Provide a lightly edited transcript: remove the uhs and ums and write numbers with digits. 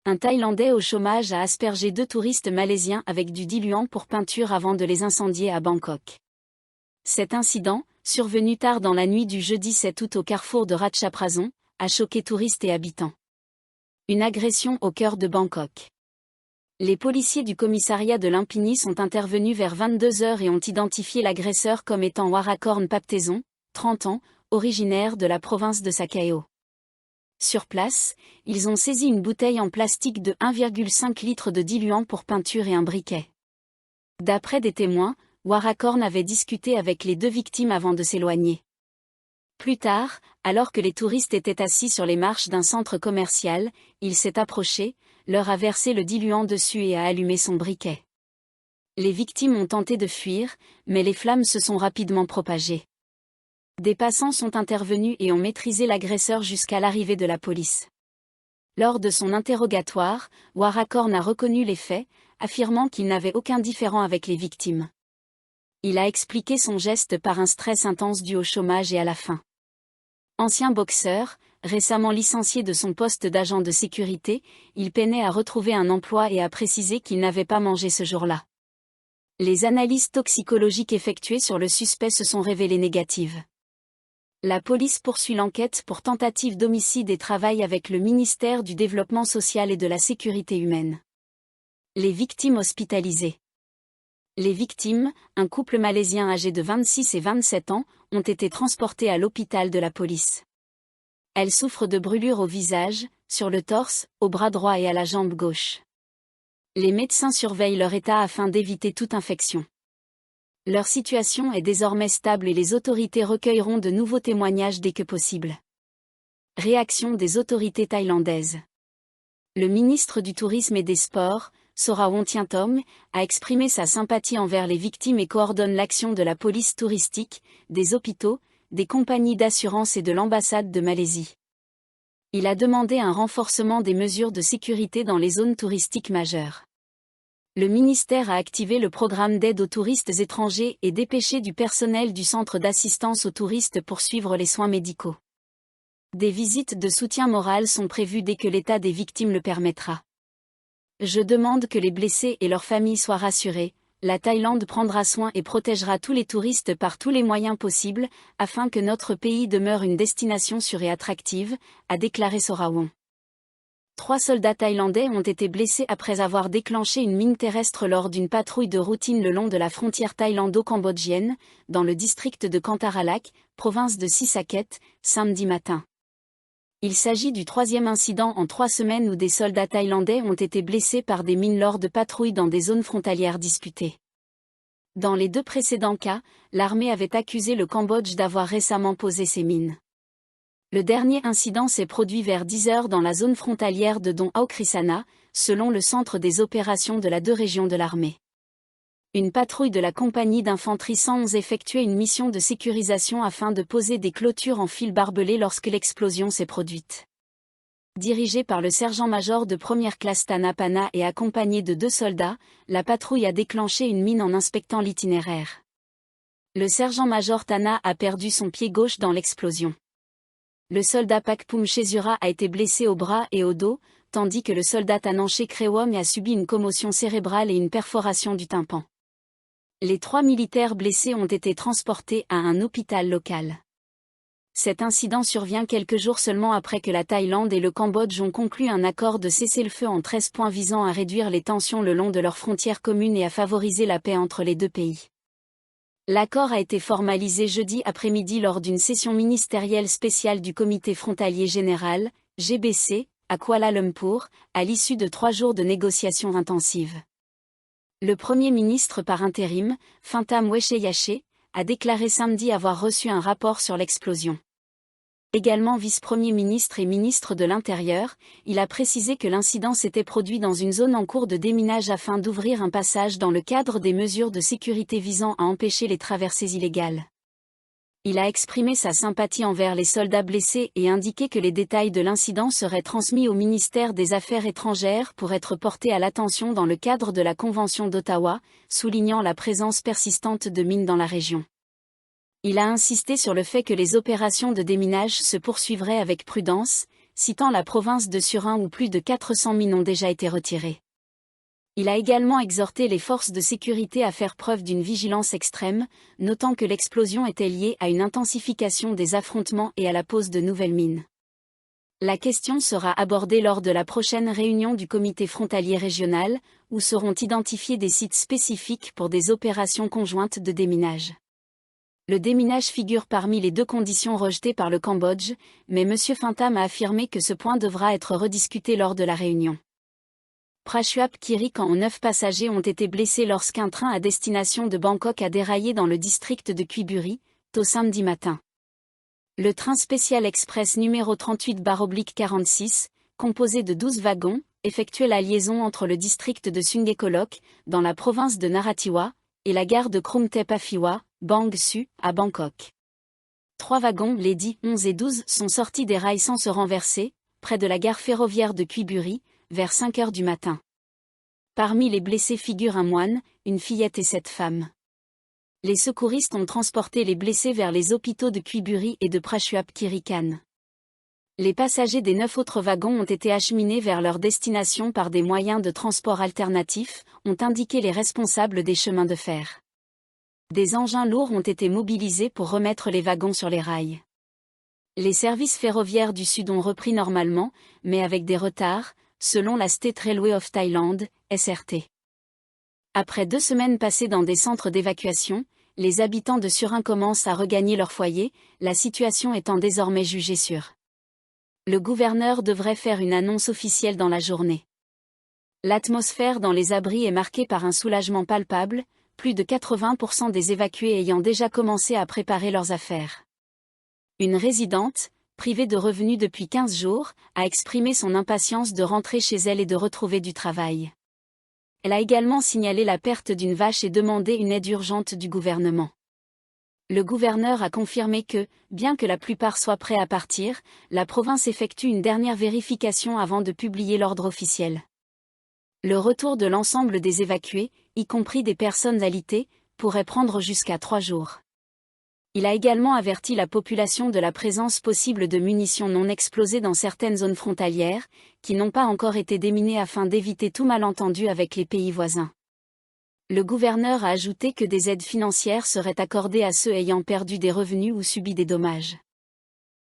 Un Thaïlandais au chômage a aspergé 2 touristes malaisiens avec du diluant pour peinture avant de les incendier à Bangkok. Cet incident, survenu tard dans la nuit du jeudi 7 août au carrefour de Ratchaprason, a choqué touristes et habitants. Une agression au cœur de Bangkok. Les policiers du commissariat de Lumpini sont intervenus vers 22 h et ont identifié l'agresseur comme étant Warakorn Paptezon, 30 ans, originaire de la province de Sakao. Sur place, ils ont saisi une bouteille en plastique de 1,5 litre de diluant pour peinture et un briquet. D'après des témoins, Warakorn avait discuté avec les 2 victimes avant de s'éloigner. Plus tard, alors que les touristes étaient assis sur les marches d'un centre commercial, il s'est approché, leur a versé le diluant dessus et a allumé son briquet. Les victimes ont tenté de fuir, mais les flammes se sont rapidement propagées. Des passants sont intervenus et ont maîtrisé l'agresseur jusqu'à l'arrivée de la police. Lors de son interrogatoire, Warakorn a reconnu les faits, affirmant qu'il n'avait aucun différend avec les victimes. Il a expliqué son geste par un stress intense dû au chômage et à la faim. Ancien boxeur, récemment licencié de son poste d'agent de sécurité, il peinait à retrouver un emploi et a précisé qu'il n'avait pas mangé ce jour-là. Les analyses toxicologiques effectuées sur le suspect se sont révélées négatives. La police poursuit l'enquête pour tentative d'homicide et travaille avec le ministère du Développement social et de la Sécurité humaine. Les victimes hospitalisées. Les victimes, un couple malaisien âgé de 26 et 27 ans, ont été transportés à l'hôpital de la police. Elles souffrent de brûlures au visage, sur le torse, au bras droit et à la jambe gauche. Les médecins surveillent leur état afin d'éviter toute infection. Leur situation est désormais stable et les autorités recueilleront de nouveaux témoignages dès que possible. Réaction des autorités thaïlandaises. Le ministre du Tourisme et des Sports, Sorawontiantom, a exprimé sa sympathie envers les victimes et coordonne l'action de la police touristique, des hôpitaux, des compagnies d'assurance et de l'ambassade de Malaisie. Il a demandé un renforcement des mesures de sécurité dans les zones touristiques majeures. Le ministère a activé le programme d'aide aux touristes étrangers et dépêché du personnel du centre d'assistance aux touristes pour suivre les soins médicaux. Des visites de soutien moral sont prévues dès que l'état des victimes le permettra. Je demande que les blessés et leurs familles soient rassurés. La Thaïlande prendra soin et protégera tous les touristes par tous les moyens possibles, afin que notre pays demeure une destination sûre et attractive, a déclaré Sorawon. 3 soldats thaïlandais ont été blessés après avoir déclenché une mine terrestre lors d'une patrouille de routine le long de la frontière thaïlando-cambodgienne, dans le district de Kantaralak, province de Sisaket, samedi matin. Il s'agit du 3e incident en 3 semaines où des soldats thaïlandais ont été blessés par des mines lors de patrouilles dans des zones frontalières disputées. Dans les 2 précédents cas, l'armée avait accusé le Cambodge d'avoir récemment posé ces mines. Le dernier incident s'est produit vers 10 h dans la zone frontalière de Don Aokrisana, selon le centre des opérations de la 2 régions de l'armée. Une patrouille de la compagnie d'infanterie 111 effectuait une mission de sécurisation afin de poser des clôtures en fil barbelé lorsque l'explosion s'est produite. Dirigée par le sergent-major de première classe Tana Pana et accompagnée de 2 soldats, la patrouille a déclenché une mine en inspectant l'itinéraire. Le sergent-major Tana a perdu son pied gauche dans l'explosion. Le soldat Pakpum Chesura a été blessé au bras et au dos, tandis que le soldat Tananché Krewom a subi une commotion cérébrale et une perforation du tympan. Les 3 militaires blessés ont été transportés à un hôpital local. Cet incident survient quelques jours seulement après que la Thaïlande et le Cambodge ont conclu un accord de cessez-le-feu en 13 points visant à réduire les tensions le long de leurs frontières communes et à favoriser la paix entre les 2 pays. L'accord a été formalisé jeudi après-midi lors d'une session ministérielle spéciale du Comité frontalier général, GBC, à Kuala Lumpur, à l'issue de 3 jours de négociations intensives. Le Premier ministre par intérim, Fintam Wecheyachet, a déclaré samedi avoir reçu un rapport sur l'explosion. Également vice-premier ministre et ministre de l'Intérieur, il a précisé que l'incident s'était produit dans une zone en cours de déminage afin d'ouvrir un passage dans le cadre des mesures de sécurité visant à empêcher les traversées illégales. Il a exprimé sa sympathie envers les soldats blessés et indiqué que les détails de l'incident seraient transmis au ministère des Affaires étrangères pour être portés à l'attention dans le cadre de la Convention d'Ottawa, soulignant la présence persistante de mines dans la région. Il a insisté sur le fait que les opérations de déminage se poursuivraient avec prudence, citant la province de Surin où plus de 400 mines ont déjà été retirées. Il a également exhorté les forces de sécurité à faire preuve d'une vigilance extrême, notant que l'explosion était liée à une intensification des affrontements et à la pose de nouvelles mines. La question sera abordée lors de la prochaine réunion du comité frontalier régional, où seront identifiés des sites spécifiques pour des opérations conjointes de déminage. Le déminage figure parmi les 2 conditions rejetées par le Cambodge, mais M. Fintam a affirmé que ce point devra être rediscuté lors de la réunion. Prachuap Khiri quand 9 passagers ont été blessés lorsqu'un train à destination de Bangkok a déraillé dans le district de Quy Buri, tôt samedi matin. Le train spécial express numéro 38/46, composé de 12 wagons, effectuait la liaison entre le district de Sungei-Kolok, dans la province de Narathiwat, et la gare de Krung Thep Aphiwa, Bang Su, à Bangkok. 3 wagons, les 10, 11 et 12, sont sortis des rails sans se renverser, près de la gare ferroviaire de Quy Buri, vers 5 heures du matin. Parmi les blessés figurent un moine, une fillette et 7 femmes. Les secouristes ont transporté les blessés vers les hôpitaux de Quy Buri et de Prachuap Khiri Khan. Les passagers des 9 autres wagons ont été acheminés vers leur destination par des moyens de transport alternatifs, ont indiqué les responsables des chemins de fer. Des engins lourds ont été mobilisés pour remettre les wagons sur les rails. Les services ferroviaires du Sud ont repris normalement, mais avec des retards, selon la State Railway of Thailand, SRT. Après 2 semaines passées dans des centres d'évacuation, les habitants de Surin commencent à regagner leur foyer, la situation étant désormais jugée sûre. Le gouverneur devrait faire une annonce officielle dans la journée. L'atmosphère dans les abris est marquée par un soulagement palpable, plus de 80% des évacués ayant déjà commencé à préparer leurs affaires. Une résidente, privée de revenus depuis 15 jours, a exprimé son impatience de rentrer chez elle et de retrouver du travail. Elle a également signalé la perte d'une vache et demandé une aide urgente du gouvernement. Le gouverneur a confirmé que, bien que la plupart soient prêts à partir, la province effectue une dernière vérification avant de publier l'ordre officiel. Le retour de l'ensemble des évacués, y compris des personnes alitées, pourrait prendre jusqu'à 3 jours. Il a également averti la population de la présence possible de munitions non explosées dans certaines zones frontalières, qui n'ont pas encore été déminées afin d'éviter tout malentendu avec les pays voisins. Le gouverneur a ajouté que des aides financières seraient accordées à ceux ayant perdu des revenus ou subi des dommages.